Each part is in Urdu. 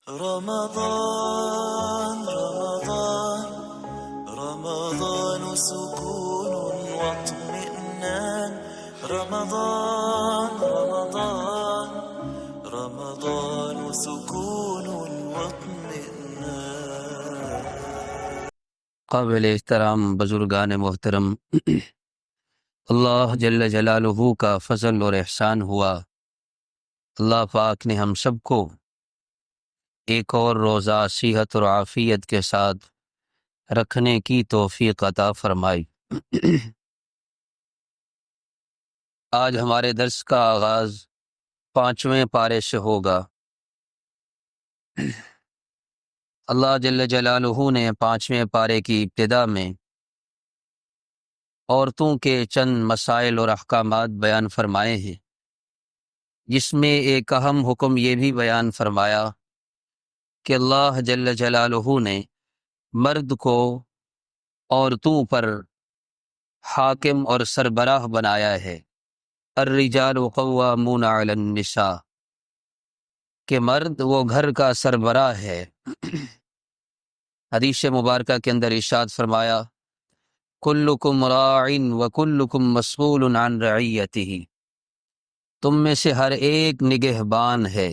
رمضان رمضان رمضان سكون واطمئنان رمضان رمضان رمضان سكون واطمئنان. قابل احترام بزرگان محترم، اللہ جل جلالہ کا فضل اور احسان ہوا. اللہ پاک نے ہم سب کو ایک اور روزہ صحت اور عافیت کے ساتھ رکھنے کی توفیق عطا فرمائی. آج ہمارے درس کا آغاز 5ویں پارے سے ہوگا. اللہ جل جلالہ نے 5ویں پارے کی ابتدا میں عورتوں کے چند مسائل اور احکامات بیان فرمائے ہیں، جس میں ایک اہم حکم یہ بھی بیان فرمایا کہ اللہ جل جلالہ نے مرد کو عورتوں پر حاکم اور سربراہ بنایا ہے. الرجال قوامون علی النساء، کہ مرد وہ گھر کا سربراہ ہے. حدیث مبارکہ کے اندر ارشاد فرمایا کلکم راع وکلکم مسئول عن رعیتہ، تم میں سے ہر ایک نگہبان ہے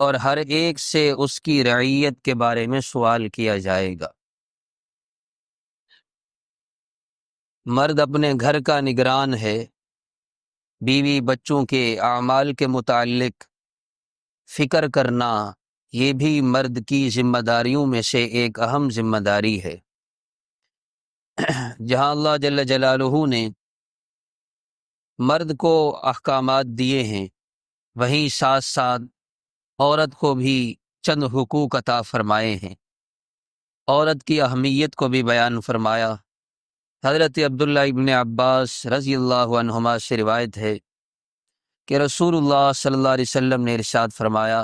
اور ہر ایک سے اس کی رعیت کے بارے میں سوال کیا جائے گا. مرد اپنے گھر کا نگران ہے. بیوی بچوں کے اعمال کے متعلق فکر کرنا یہ بھی مرد کی ذمہ داریوں میں سے ایک اہم ذمہ داری ہے. جہاں اللہ جل جلالہ نے مرد کو احکامات دیے ہیں، وہیں ساتھ ساتھ عورت کو بھی چند حقوق عطا فرمائے ہیں. عورت کی اہمیت کو بھی بیان فرمایا. حضرت عبداللہ ابن عباس رضی اللہ عنہما سے روایت ہے کہ رسول اللہ صلی اللہ علیہ وسلم نے ارشاد فرمایا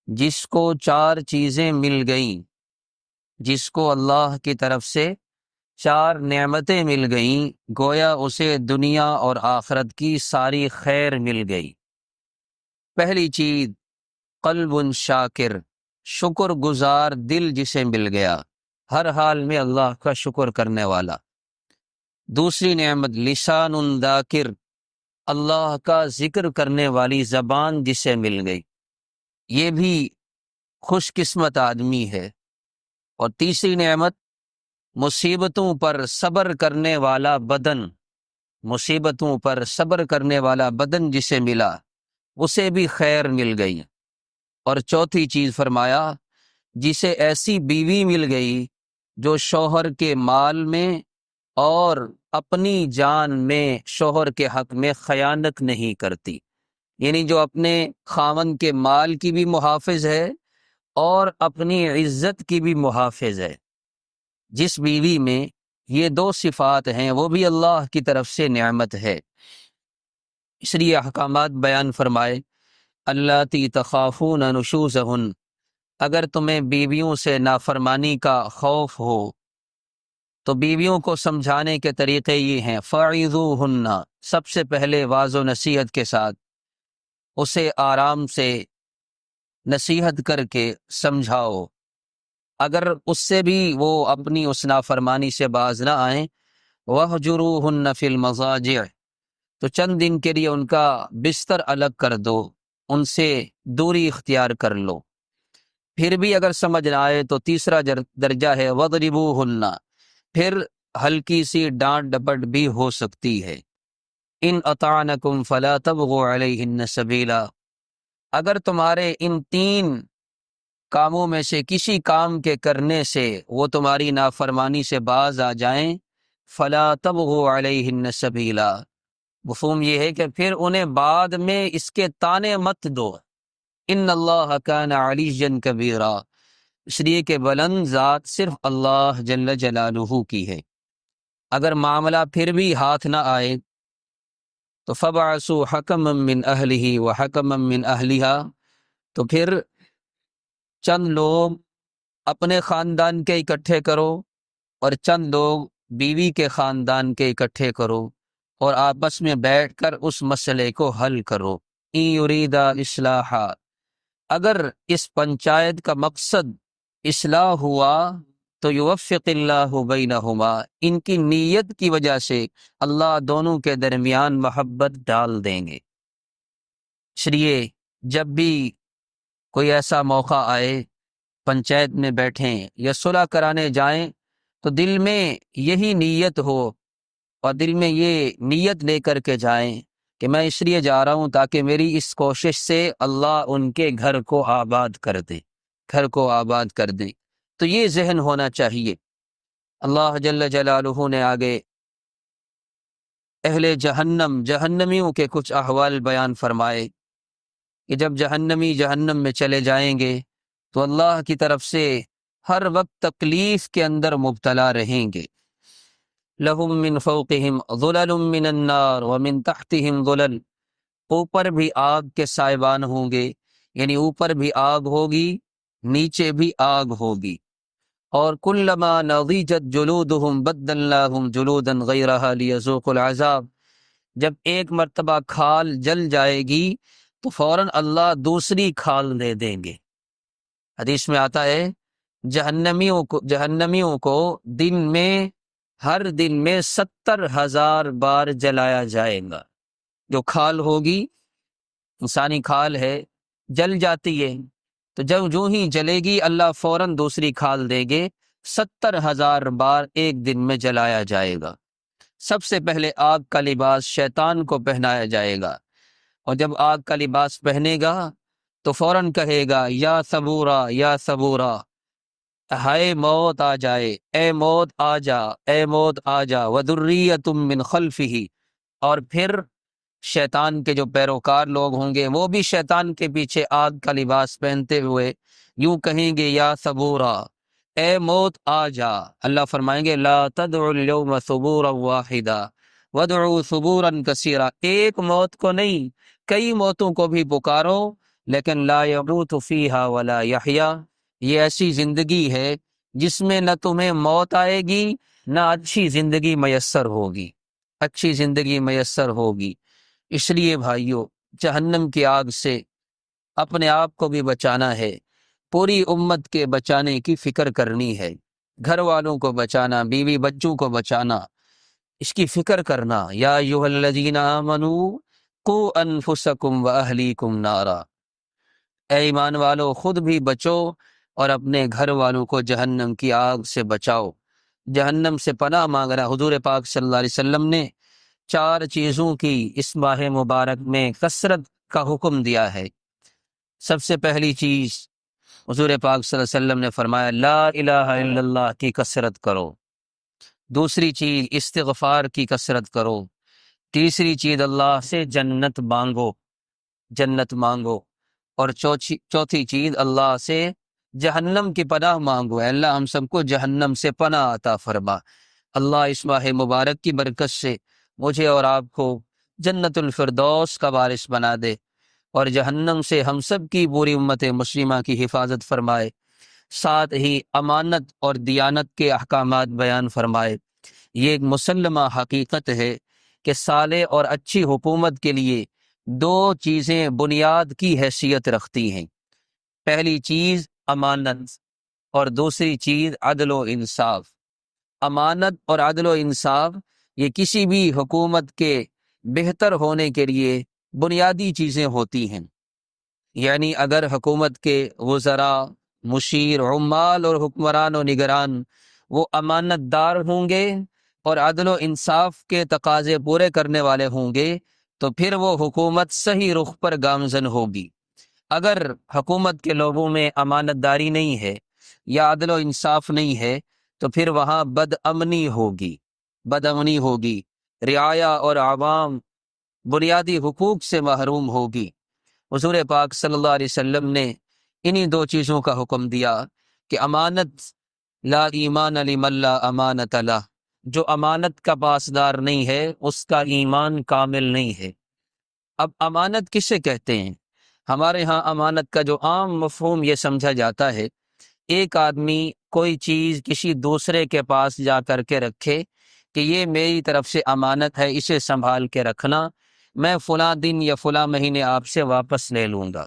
جس کو 4 چیزیں مل گئیں، جس کو اللہ کی طرف سے 4 نعمتیں مل گئیں، گویا اسے دنیا اور آخرت کی ساری خیر مل گئی. پہلی چیز قلب شاکر، شکر گزار دل جسے مل گیا، ہر حال میں اللہ کا شکر کرنے والا. دوسری نعمت لسان ذاکر، اللہ کا ذکر کرنے والی زبان جسے مل گئی، یہ بھی خوش قسمت آدمی ہے. اور تیسری نعمت مصیبتوں پر صبر کرنے والا بدن، مصیبتوں پر صبر کرنے والا بدن جسے ملا اسے بھی خیر مل گئی. اور چوتھی چیز فرمایا جسے ایسی بیوی مل گئی جو شوہر کے مال میں اور اپنی جان میں شوہر کے حق میں خیانت نہیں کرتی، یعنی جو اپنے خاوند کے مال کی بھی محافظ ہے اور اپنی عزت کی بھی محافظ ہے. جس بیوی میں یہ 2 صفات ہیں وہ بھی اللہ کی طرف سے نعمت ہے. اس لیے احکامات بیان فرمائے اللاتی تخافون نشوزہن، اگر تمہیں بیویوں سے نافرمانی کا خوف ہو تو بیویوں کو سمجھانے کے طریقے یہ ہیں فعظوہن، سب سے پہلے واض و نصیحت کے ساتھ اسے آرام سے نصیحت کر کے سمجھاؤ. اگر اس سے بھی وہ اپنی اس نافرمانی سے باز نہ آئیں وَاهْجُرُوهُنَّ فِي الْمَضَاجِعِ، تو چند دن کے لیے ان کا بستر الگ کر دو، ان سے دوری اختیار کر لو. پھر بھی اگر سمجھ نہ آئے تو تیسرا درجہ ہے وَاضْرِبُوهُنَّ، پھر ہلکی سی ڈانٹ ڈپٹ بھی ہو سکتی ہے. ان اطعنکم فلا تبغوا علیہن سبیلا، اگر تمہارے ان 3 کاموں میں سے کسی کام کے کرنے سے وہ تمہاری نافرمانی سے باز آ جائیں فلا تبغوا علیہن سبیلا، مفہوم یہ ہے کہ پھر انہیں بعد میں اس کے طانے مت دو. ان اللہ کان علیا کبیرا، اس لیے کہ بلند ذات صرف اللہ جل جلالہ کی ہے. اگر معاملہ پھر بھی ہاتھ نہ آئے تو فبعثوا حکما من اہلہ وحکما من اہلہا، تو پھر چند لوگ اپنے خاندان کے اکٹھے کرو اور چند لوگ بیوی کے خاندان کے اکٹھے کرو اور آپس میں بیٹھ کر اس مسئلے کو حل کرو. ان یریدا اصلاحا، اگر اس پنچایت کا مقصد اصلاح ہوا تو یوفق اللہ بینہما، ان کی نیت کی وجہ سے اللہ دونوں کے درمیان محبت ڈال دیں گے۔ اس لیے جب بھی کوئی ایسا موقع آئے، پنچایت میں بیٹھیں یا صلح کرانے جائیں، تو دل میں یہی نیت ہو اور دل میں یہ نیت لے کر کے جائیں کہ میں اس لیے جا رہا ہوں تاکہ میری اس کوشش سے اللہ ان کے گھر کو آباد کر دے، گھر کو آباد کر دے۔ تو یہ ذہن ہونا چاہیے۔ اللہ جل جلالہ نے آگے اہل جہنم، جہنمیوں کے کچھ احوال بیان فرمائے کہ جب جہنمی جہنم میں چلے جائیں گے تو اللہ کی طرف سے ہر وقت تکلیف کے اندر مبتلا رہیں گے۔ لہم من فوقہم ظلل من النار ومن تحتہم ظلل، اوپر بھی آگ کے سائبان ہوں گے، یعنی اوپر بھی آگ ہوگی، نیچے بھی آگ ہوگی۔ اور کلما نضجت جلودہم بدلناہم جلودا غیرہا لیذوقوا العذاب، جب ایک مرتبہ کھال جل جائے گی تو فوراً اللہ دوسری کھال دے دیں گے۔ حدیث میں آتا ہے جہنمیوں کو دن میں، ہر دن میں 70,000 بار جلایا جائے گا۔ جو کھال ہوگی، انسانی کھال ہے، جل جاتی ہے، تو جب جو ہی جلے گی اللہ فوراً دوسری کھال دیں گے۔ 70,000 بار ایک دن میں جلایا جائے گا۔ سب سے پہلے آگ کا لباس شیطان کو پہنایا جائے گا، اور جب آگ کا لباس پہنے گا تو فوراً کہے گا یا صبورا یا صبورا، ہائے موت آ جائے، اے موت آ جا، اے موت آ جا، وذریۃ من خلفہ، اور پھر شیطان کے جو پیروکار لوگ ہوں گے وہ بھی شیطان کے پیچھے آگ کا لباس پہنتے ہوئے یوں کہیں گے یا صبورا، اے موت آ جا۔ اللہ فرمائیں گے لا تدعوا اليوم ثبورا واحدا وادعوا ثبورا کثیرا، ایک موت کو نہیں، کئی موتوں کو بھی پکارو، لیکن لا یموت فیہا ولا یحیا، یہ ایسی زندگی ہے جس میں نہ تمہیں موت آئے گی نہ اچھی زندگی میسر ہوگی، اچھی زندگی میسر ہوگی۔ اس لیے بھائیو، جہنم کی آگ سے اپنے آپ کو بھی بچانا ہے، پوری امت کے بچانے کی فکر کرنی ہے، گھر والوں کو بچانا، بیوی بچوں کو بچانا، اس کی فکر کرنا۔ یا ایھا الذین آمنوا قوا انفسکم واہلیکم نارا، اے ایمان والو خود بھی بچو اور اپنے گھر والوں کو جہنم کی آگ سے بچاؤ۔ جہنم سے پناہ مانگنا، حضور پاک صلی اللہ علیہ وسلم نے 4 چیزوں کی اس ماہ مبارک میں کثرت کا حکم دیا ہے۔ سب سے پہلی چیز حضور پاک صلی اللہ علیہ وسلم نے فرمایا لا الہ الا اللہ کی کثرت کرو، دوسری چیز استغفار کی کثرت کرو، تیسری چیز اللہ سے جنت مانگو، جنت مانگو، اور چوتھی چیز اللہ سے جہنم کی پناہ مانگو، اے اللہ ہم سب کو جہنم سے پناہ عطا فرما۔ اللہ اس ماہ مبارک کی برکت سے مجھے اور آپ کو جنت الفردوس کا وارث بنا دے، اور جہنم سے ہم سب کی پوری امت مسلمہ کی حفاظت فرمائے، ساتھ ہی امانت اور دیانت کے احکامات بیان فرمائے۔ یہ ایک مسلمہ حقیقت ہے کہ صالح اور اچھی حکومت کے لیے 2 چیزیں بنیاد کی حیثیت رکھتی ہیں، پہلی چیز امانت اور دوسری چیز عدل و انصاف۔ امانت اور عدل و انصاف یہ کسی بھی حکومت کے بہتر ہونے کے لیے بنیادی چیزیں ہوتی ہیں۔ یعنی اگر حکومت کے وزراء، مشیر، عمال اور حکمران و نگران وہ امانت دار ہوں گے اور عدل و انصاف کے تقاضے پورے کرنے والے ہوں گے تو پھر وہ حکومت صحیح رخ پر گامزن ہوگی۔ اگر حکومت کے لوگوں میں امانت داری نہیں ہے یا عدل و انصاف نہیں ہے تو پھر وہاں بد امنی ہوگی، بد امنی ہوگی، رعایا اور عوام بنیادی حقوق سے محروم ہوگی۔ حضور پاک صلی اللہ علیہ وسلم نے انہی 2 چیزوں کا حکم دیا کہ امانت، لا ایمان لمن لا امانت لہ، جو امانت کا پاسدار نہیں ہے اس کا ایمان کامل نہیں ہے۔ اب امانت کسے کہتے ہیں؟ ہمارے ہاں امانت کا جو عام مفہوم یہ سمجھا جاتا ہے، ایک آدمی کوئی چیز کسی دوسرے کے پاس جا کر کے رکھے کہ یہ میری طرف سے امانت ہے، اسے سنبھال کے رکھنا، میں فلاں دن یا فلاں مہینے آپ سے واپس لے لوں گا۔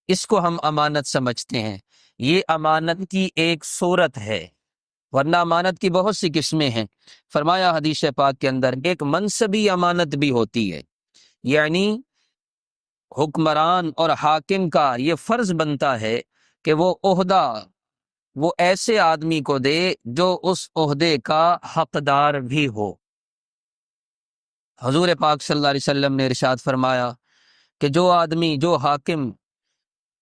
اس کو ہم امانت سمجھتے ہیں۔ یہ امانت کی ایک صورت ہے، ورنہ امانت کی بہت سی قسمیں ہیں۔ فرمایا حدیث پاک کے اندر ایک منصبی امانت بھی ہوتی ہے، یعنی حکمران اور حاکم کا یہ فرض بنتا ہے کہ وہ عہدہ وہ ایسے آدمی کو دے جو اس عہدے کا حقدار بھی ہو۔ حضور پاک صلی اللہ علیہ وسلم نے ارشاد فرمایا کہ جو حاکم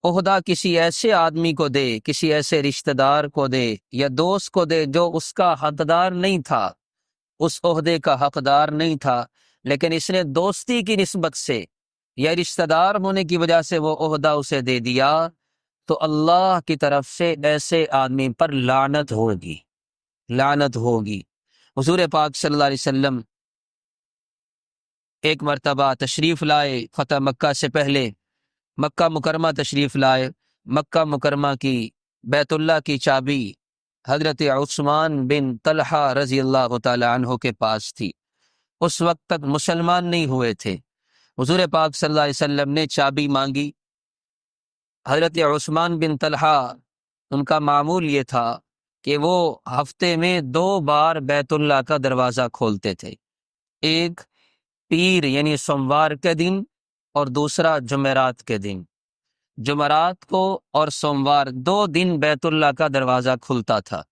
عہدہ کسی ایسے آدمی کو دے، کسی ایسے رشتہ دار کو دے یا دوست کو دے جو اس کا حقدار نہیں تھا، اس عہدے کا حقدار نہیں تھا، لیکن اس نے دوستی کی نسبت سے یا رشتہ دار ہونے کی وجہ سے وہ عہدہ اسے دے دیا، تو اللہ کی طرف سے ایسے آدمی پر لعنت ہوگی، لعنت ہوگی۔ حضور پاک صلی اللہ علیہ وسلم ایک مرتبہ تشریف لائے، فتح مکہ سے پہلے مکہ مکرمہ تشریف لائے۔ مکہ مکرمہ کی بیت اللہ کی چابی حضرت عثمان بن طلحہ رضی اللہ تعالی عنہ کے پاس تھی۔ اس وقت تک مسلمان نہیں ہوئے تھے۔ حضور پاک صلی اللہ علیہ وسلم نے چابی مانگی۔ حضرت عثمان بن طلحہ ان کا معمول یہ تھا کہ وہ ہفتے میں 2 بار بیت اللہ کا دروازہ کھولتے تھے، ایک پیر یعنی سوموار کے دن اور دوسرا جمعرات کے دن۔ جمعرات کو اور سوموار 2 دن بیت اللہ کا دروازہ کھلتا تھا۔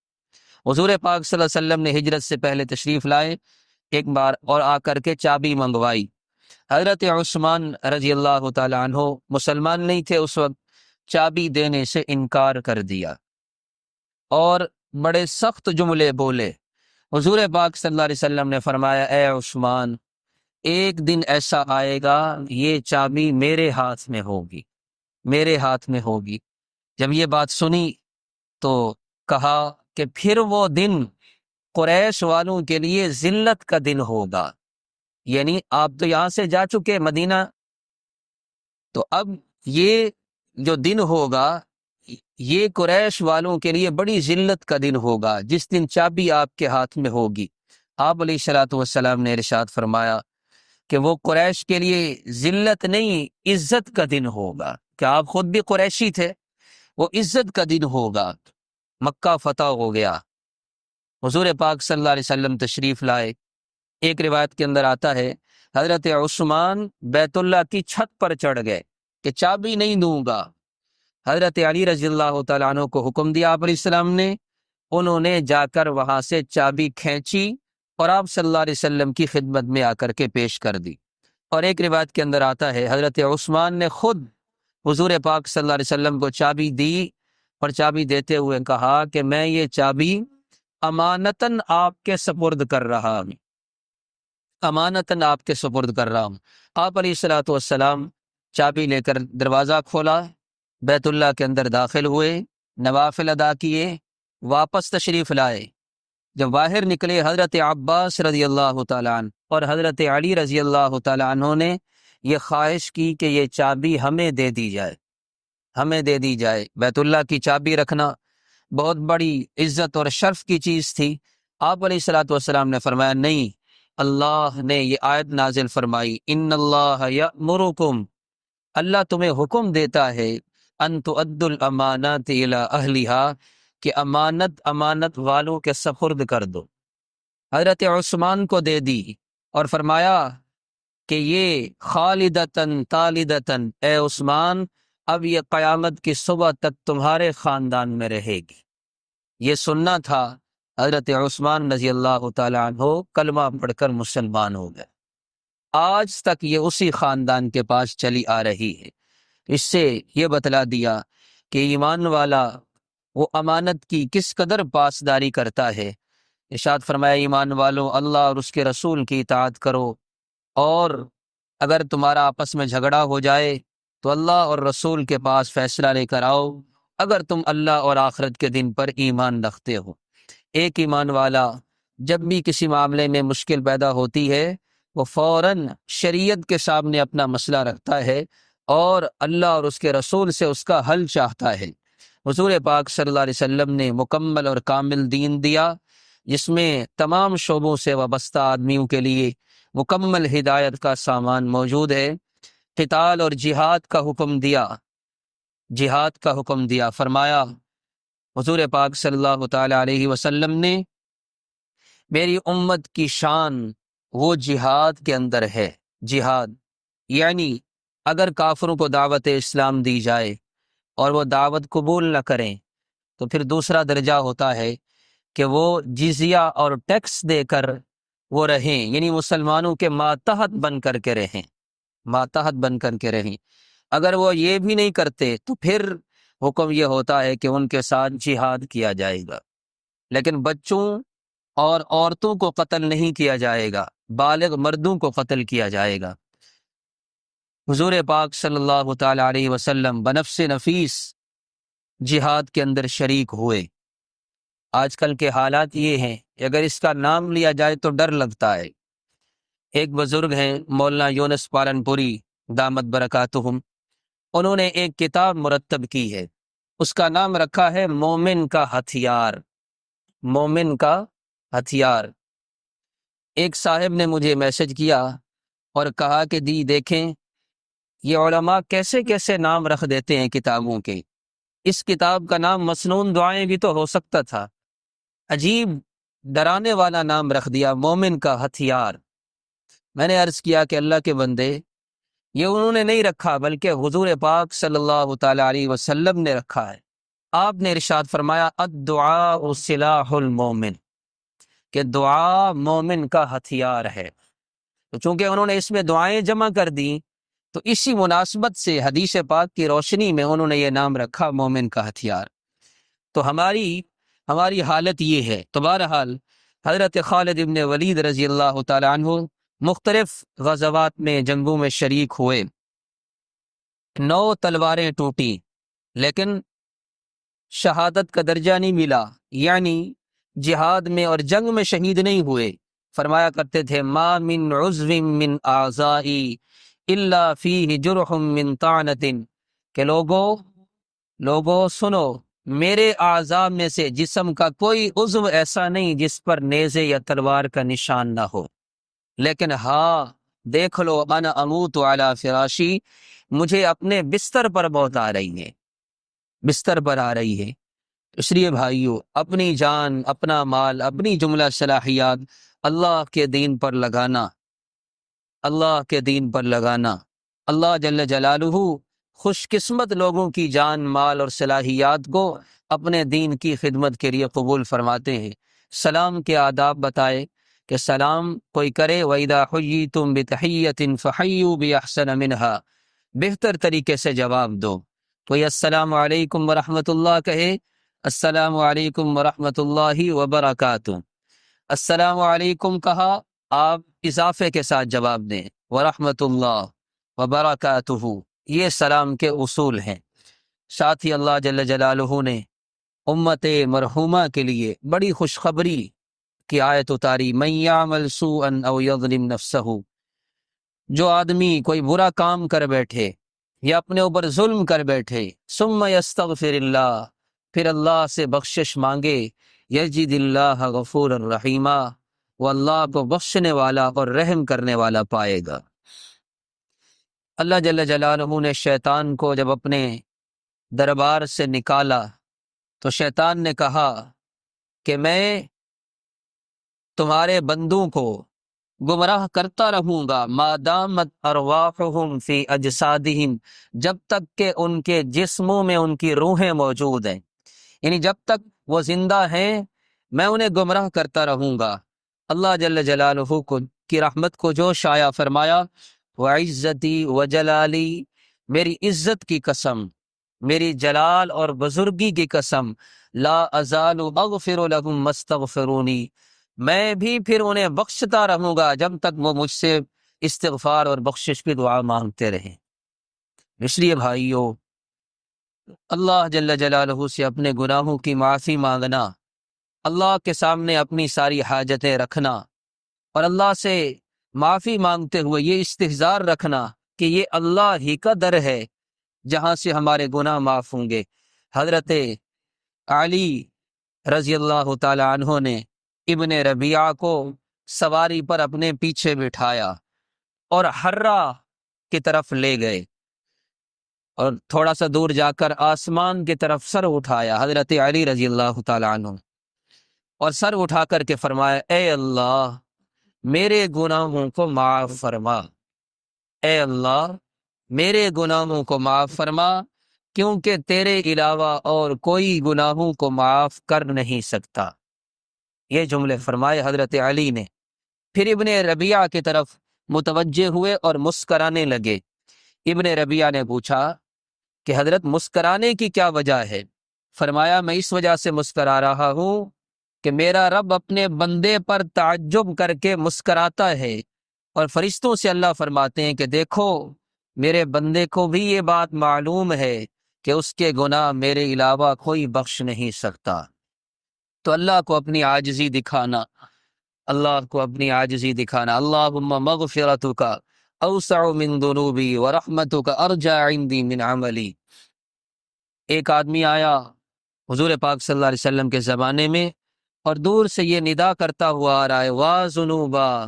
حضور پاک صلی اللہ علیہ وسلم نے ہجرت سے پہلے تشریف لائے ایک بار اور آ کر کے چابی منگوائی۔ حضرت عثمان رضی اللہ تعالی عنہ مسلمان نہیں تھے اس وقت، چابی دینے سے انکار کر دیا اور بڑے سخت جملے بولے۔ حضور پاک صلی اللہ علیہ وسلم نے فرمایا اے عثمان، ایک دن ایسا آئے گا یہ چابی میرے ہاتھ میں ہوگی، میرے ہاتھ میں ہوگی۔ جب یہ بات سنی تو کہا کہ پھر وہ دن قریش والوں کے لیے ذلت کا دن ہوگا، یعنی آپ تو یہاں سے جا چکے مدینہ، تو اب یہ جو دن ہوگا یہ قریش والوں کے لیے بڑی ذلت کا دن ہوگا، جس دن چابی آپ کے ہاتھ میں ہوگی۔ آپ علیہ الصلوۃ والسلام نے ارشاد فرمایا کہ وہ قریش کے لیے ذلت نہیں عزت کا دن ہوگا، کہ آپ خود بھی قریشی تھے، وہ عزت کا دن ہوگا۔ مکہ فتح ہو گیا، حضور پاک صلی اللہ علیہ وسلم تشریف لائے۔ ایک روایت کے اندر آتا ہے حضرت عثمان بیت اللہ کی چھت پر چڑھ گئے کہ چابی نہیں دوں گا۔ حضرت علی رضی اللہ تعالیٰ عنہ کو حکم دیا آپ علیہ السلام نے، انہوں نے جا کر وہاں سے چابی کھینچی اور آپ صلی اللہ علیہ وسلم کی خدمت میں آ کر کے پیش کر دی۔ اور ایک روایت کے اندر آتا ہے حضرت عثمان نے خود حضور پاک صلی اللہ علیہ وسلم کو چابی دی اور چابی دیتے ہوئے کہا کہ میں یہ چابی امانتاً آپ کے سپرد کر رہا ہوں، امانتاً آپ کے سپرد کر رہا ہوں۔ آپ علیہ الصلوۃ والسلام چابی لے کر دروازہ کھولا، بیت اللہ کے اندر داخل ہوئے، نوافل ادا کیے، واپس تشریف لائے۔ جب باہر نکلے حضرت عباس رضی اللہ تعالیٰ عنہ اور حضرت علی رضی اللہ تعالیٰ عنہ نے یہ خواہش کی کہ یہ چابی ہمیں دے دی جائے، ہمیں دے دی جائے۔ بیت اللہ کی چابی رکھنا بہت بڑی عزت اور شرف کی چیز تھی۔ آپ علیہ الصلوۃ والسلام نے فرمایا نہیں، اللہ نے یہ آیت نازل فرمائی ان اللہ یأمرکم، اللہ تمہیں حکم دیتا ہے ان تؤدوا الامانات الی اہلھا، کہ امانت والوں کے سپرد کر دو۔ حضرت عثمان کو دے دی اور فرمایا کہ یہ خالدتاً طالدتاً، اے عثمان اب یہ قیامت کی صبح تک تمہارے خاندان میں رہے گی۔ یہ سننا تھا۔ حضرت عثمان رضی اللہ تعالیٰ عنہ کلمہ پڑھ کر مسلمان ہو گئے، آج تک یہ اسی خاندان کے پاس چلی آ رہی ہے۔ اس سے یہ بتلا دیا کہ ایمان والا وہ امانت کی کس قدر پاسداری کرتا ہے۔ ارشاد فرمایا ایمان والو اللہ اور اس کے رسول کی اطاعت کرو، اور اگر تمہارا آپس میں جھگڑا ہو جائے تو اللہ اور رسول کے پاس فیصلہ لے کر آؤ، اگر تم اللہ اور آخرت کے دن پر ایمان رکھتے ہو۔ ایک ایمان والا جب بھی کسی معاملے میں مشکل پیدا ہوتی ہے وہ فوراً شریعت کے سامنے اپنا مسئلہ رکھتا ہے اور اللہ اور اس کے رسول سے اس کا حل چاہتا ہے۔ حضور پاک صلی اللہ علیہ وسلم نے مکمل اور کامل دین دیا جس میں تمام شعبوں سے وابستہ آدمیوں کے لیے مکمل ہدایت کا سامان موجود ہے۔ قتال اور جہاد کا حکم دیا، جہاد کا حکم دیا۔ فرمایا حضور پاک صلی اللہ تعالی علیہ وسلم نے میری امت کی شان وہ جہاد کے اندر ہے۔ جہاد یعنی اگر کافروں کو دعوت اسلام دی جائے اور وہ دعوت قبول نہ کریں تو پھر دوسرا درجہ ہوتا ہے کہ وہ جزیہ اور ٹیکس دے کر وہ رہیں، یعنی مسلمانوں کے ماتحت بن کر کے رہیں، ماتحت بن کر کے رہیں۔ اگر وہ یہ بھی نہیں کرتے تو پھر حکم یہ ہوتا ہے کہ ان کے ساتھ جہاد کیا جائے گا، لیکن بچوں اور عورتوں کو قتل نہیں کیا جائے گا، بالغ مردوں کو قتل کیا جائے گا۔ حضور پاک صلی اللہ تعالی علیہ وسلم بنفس نفیس جہاد کے اندر شریک ہوئے۔ آج کل کے حالات یہ ہیں کہ اگر اس کا نام لیا جائے تو ڈر لگتا ہے۔ ایک بزرگ ہیں مولانا یونس پالنپوری دامت برکاتہم، انہوں نے ایک کتاب مرتب کی ہے، اس کا نام رکھا ہے مومن کا ہتھیار۔ مومن کا ہتھیار۔ ایک صاحب نے مجھے میسج کیا اور کہا کہ دی دیکھیں یہ علماء کیسے کیسے نام رکھ دیتے ہیں کتابوں کے، اس کتاب کا نام مسنون دعائیں بھی تو ہو سکتا تھا، عجیب ڈرانے والا نام رکھ دیا، مومن کا ہتھیار۔ میں نے عرض کیا کہ اللہ کے بندے یہ انہوں نے نہیں رکھا بلکہ حضور پاک صلی اللہ تعالی علیہ وسلم نے رکھا ہے۔ آپ نے ارشاد فرمایا الدعاء سلاح المومن، کہ دعا مومن کا ہتھیار ہے۔ تو چونکہ انہوں نے اس میں دعائیں جمع کر دیں تو اسی مناسبت سے حدیث پاک کی روشنی میں انہوں نے یہ نام رکھا مومن کا ہتھیار۔ تو ہماری حالت یہ ہے۔ تو بہرحال حضرت خالد ابن ولید رضی اللہ تعالی عنہ مختلف غزوات میں جنگوں میں شریک ہوئے، 9 تلواریں ٹوٹی لیکن شہادت کا درجہ نہیں ملا، یعنی جہاد میں اور جنگ میں شہید نہیں ہوئے۔ فرمایا کرتے تھے ما من عضو من اعضائی الا فیہ جرح من طعنۃ، کہ لوگو سنو، میرے اعضاء میں سے جسم کا کوئی عضو ایسا نہیں جس پر نیزے یا تلوار کا نشان نہ ہو، لیکن ہاں دیکھ لو انا اموت علی فراشی، مجھے اپنے بستر پر موت آ رہی ہے، بستر پر آ رہی ہے۔ اس لیے بھائیو اپنی جان، اپنا مال، اپنی جملہ صلاحیات اللہ کے دین پر لگانا، اللہ کے دین پر لگانا۔ اللہ جل جلالہ خوش قسمت لوگوں کی جان، مال اور صلاحیات کو اپنے دین کی خدمت کے لیے قبول فرماتے ہیں۔ سلام کے آداب بتائے کہ سلام کوئی کرے وَإِذَا حُيِّيتُم بِتَحِيَّةٍ فَحَيُّوا بِأَحْسَنَ مِنْهَا، بہتر طریقے سے جواب دو۔ کوئی السلام علیکم ورحمۃ اللہ کہے، السلام علیکم ورحمۃ اللہ وبرکاتہ۔ السلام علیکم کہا، آپ اضافے کے ساتھ جواب دیں ورحمۃ اللہ وبرکاتہ، یہ سلام کے اصول ہیں۔ ساتھ ہی اللہ جل جلالہ نے امت مرحومہ کے لیے بڑی خوشخبری کی آیت اتاری، من یعمل سوءا او یظلم نفسہ، جو آدمی کوئی برا کام کر بیٹھے یا اپنے اوپر ظلم کر بیٹھے، ثم یستغفر اللہ، پھر اللہ سے بخشش مانگے، یجد اللہ غفور الرحیم، وہ اللہ کو بخشنے والا اور رحم کرنے والا پائے گا۔ اللہ جل جلالہ نے شیطان کو جب اپنے دربار سے نکالا تو شیطان نے کہا کہ میں تمہارے بندوں کو گمراہ کرتا رہوں گا ما دامت ارواحہم فی اجسادہم، جب تک کہ ان کے جسموں میں ان کی روحیں موجود ہیں، یعنی جب تک وہ زندہ ہیں میں انہیں گمراہ کرتا رہوں گا۔ اللہ جل جلالہ کی رحمت کو جو شائع فرمایا، وعزتی وجلالی، میری عزت کی قسم، میری جلال اور بزرگی کی قسم، لا ازال اغفر لهم ما استغفرونی، میں بھی پھر انہیں بخشتا رہوں گا جب تک وہ مجھ سے استغفار اور بخشش کی دعا مانگتے رہیں۔ اس لیے بھائیو اللہ جل جلالہ سے اپنے گناہوں کی معافی مانگنا، اللہ کے سامنے اپنی ساری حاجتیں رکھنا اور اللہ سے معافی مانگتے ہوئے یہ استحضار رکھنا کہ یہ اللہ ہی کا در ہے جہاں سے ہمارے گناہ معاف ہوں گے۔ حضرت علی رضی اللہ تعالی عنہ نے ابن ربیعہ کو سواری پر اپنے پیچھے بٹھایا اور حرہ کی طرف لے گئے۔ اور تھوڑا سا دور جا کر آسمان کی طرف سر اٹھایا حضرت علی رضی اللہ تعالیٰ عنہ، اور سر اٹھا کر کے فرمایا اے اللہ میرے گناہوں کو معاف فرما، اے اللہ میرے گناہوں کو معاف فرما، کیونکہ تیرے علاوہ اور کوئی گناہوں کو معاف کر نہیں سکتا۔ یہ جملے فرمائے حضرت علی نے۔ پھر ابن ربیعہ کی طرف متوجہ ہوئے اور مسکرانے لگے۔ ابن ربیعہ نے پوچھا کہ حضرت مسکرانے کی کیا وجہ ہے؟ فرمایا میں اس وجہ سے مسکرا رہا ہوں کہ میرا رب اپنے بندے پر تعجب کر کے مسکراتا ہے، اور فرشتوں سے اللہ فرماتے ہیں کہ دیکھو میرے بندے کو بھی یہ بات معلوم ہے کہ اس کے گناہ میرے علاوہ کوئی بخش نہیں سکتا۔ تو اللہ کو اپنی عاجزی دکھانا، اللہ کو اپنی عاجزی دکھانا، اللہم مغفرتک اوسع من ذنوبی ورحمتک ارجع عندی من عملی۔ ایک آدمی آیا حضور پاک صلی اللہ علیہ وسلم کے زمانے میں، اور دور سے یہ ندا کرتا ہوا آ رہا ہے وا ذنوبا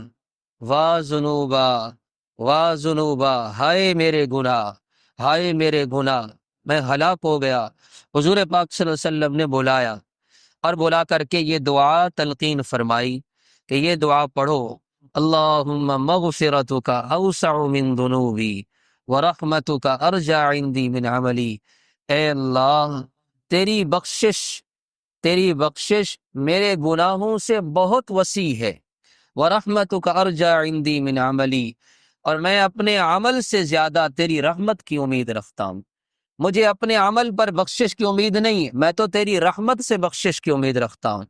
وا ذنوبا وا ذنوبا، ہائے میرے گناہ، ہائے میرے گناہ، میں ہلاک ہو گیا۔ حضور پاک صلی اللہ علیہ وسلم نے بلایا، اور بلا کر کے یہ دعا تلقین فرمائی کہ یہ دعا پڑھو، اللہم مغفرتک اوسع من ذنوبی ورحمتک ارجع عندی من عملی۔ اے اللہ تیری بخشش میرے گناہوں سے بہت وسیع ہے، ورحمتک ارجع عندی من عملی، اور میں اپنے عمل سے زیادہ تیری رحمت کی امید رکھتا ہوں۔ مجھے اپنے عمل پر بخشش کی امید نہیں ہے، میں تو تیری رحمت سے بخشش کی امید رکھتا ہوں۔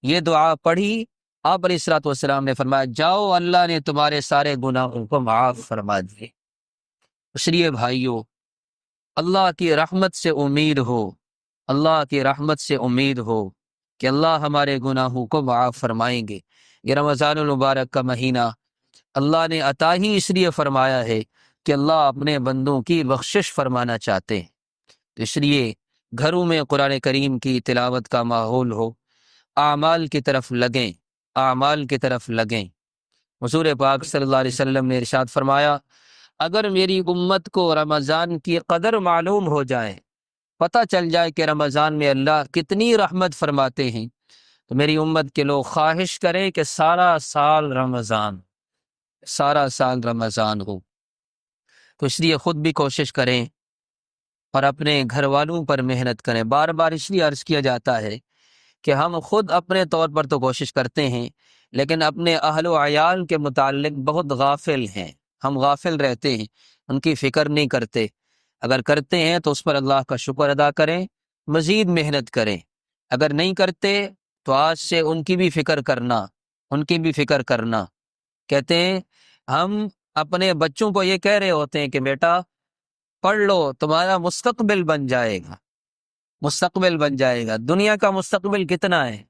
یہ دعا پڑھی، آپ علیہ الصلوۃ والسلام نے فرمایا جاؤ اللہ نے تمہارے سارے گناہوں کو معاف فرما دیے۔ اس لیے بھائیو اللہ کی رحمت سے امید ہو، اللہ کی رحمت سے امید ہو کہ اللہ ہمارے گناہوں کو معاف فرمائیں گے۔ یہ رمضان المبارک کا مہینہ اللہ نے عطا ہی اس لیے فرمایا ہے کہ اللہ اپنے بندوں کی بخشش فرمانا چاہتے ہیں، تو اس لیے گھروں میں قرآن کریم کی تلاوت کا ماحول ہو، اعمال کی طرف لگیں، اعمال کی طرف لگیں۔ حضور پاک صلی اللہ علیہ وسلم نے ارشاد فرمایا اگر میری امت کو رمضان کی قدر معلوم ہو جائے، پتہ چل جائے کہ رمضان میں اللہ کتنی رحمت فرماتے ہیں، تو میری امت کے لوگ خواہش کریں کہ سارا سال رمضان ہو۔ تو اس لیے خود بھی کوشش کریں اور اپنے گھر والوں پر محنت کریں۔ بار بار اس لیے عرض کیا جاتا ہے کہ ہم خود اپنے طور پر تو کوشش کرتے ہیں، لیکن اپنے اہل و عیال کے متعلق بہت غافل ہیں، ہم غافل رہتے ہیں، ان کی فکر نہیں کرتے۔ اگر کرتے ہیں تو اس پر اللہ کا شکر ادا کریں، مزید محنت کریں۔ اگر نہیں کرتے تو آج سے ان کی بھی فکر کرنا، کہتے ہیں ہم اپنے بچوں کو یہ کہہ رہے ہوتے ہیں کہ بیٹا پڑھ لو تمہارا مستقبل بن جائے گا۔ دنیا کا مستقبل کتنا ہے؟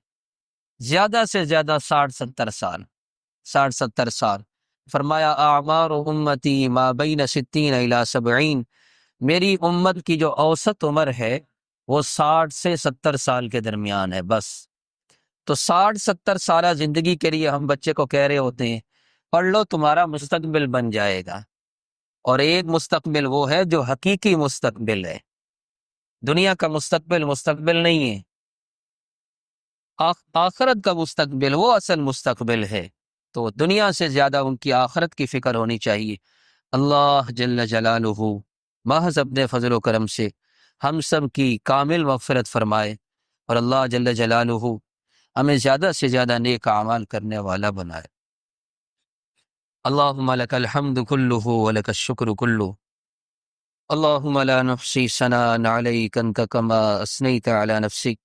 زیادہ سے زیادہ 60-70 سال۔ فرمایا اعمار امتی ما بین 60 الی 70، میری امت کی جو اوسط عمر ہے وہ 60 سے 70 سال کے درمیان ہے بس۔ تو 60-70 سالہ زندگی کے لیے ہم بچے کو کہہ رہے ہوتے ہیں پڑھ لو تمہارا مستقبل بن جائے گا، اور ایک مستقبل وہ ہے جو حقیقی مستقبل ہے، دنیا کا مستقبل نہیں ہے، آخرت کا مستقبل وہ اصل مستقبل ہے۔ تو دنیا سے زیادہ ان کی آخرت کی فکر ہونی چاہیے۔ اللہ جل جلالہ محض اپنے فضل و کرم سے ہم سب کی کامل مغفرت فرمائے، اور اللہ جل جلالہ ہمیں زیادہ سے زیادہ نیک اعمال کرنے والا بنائے۔ اللہم لک الحمد کلہ ولک الشکر کلہ، اللہم لا نحصی ثناء علیک انت کما اثنیت علی نفسک،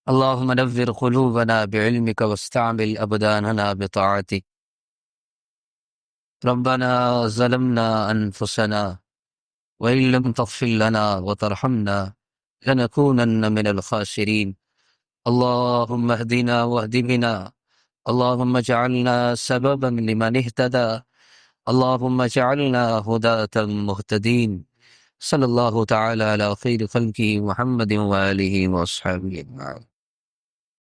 اللہم نور قلوبنا بعلمک واستعمل ابداننا بطاعتک، ربنا ظلمنا انفسنا وإن لم تغفر لنا وترحمنا لنكونن من الخاسرين، اللهم اهدنا واهد بنا، اللهم اجعلنا سببا لمن اهتدى، اللهم اجعلنا هداة مهتدين، صلی اللہ تعالی علی خیر خلقہ محمد وآلہ وصحبہ اجمعین۔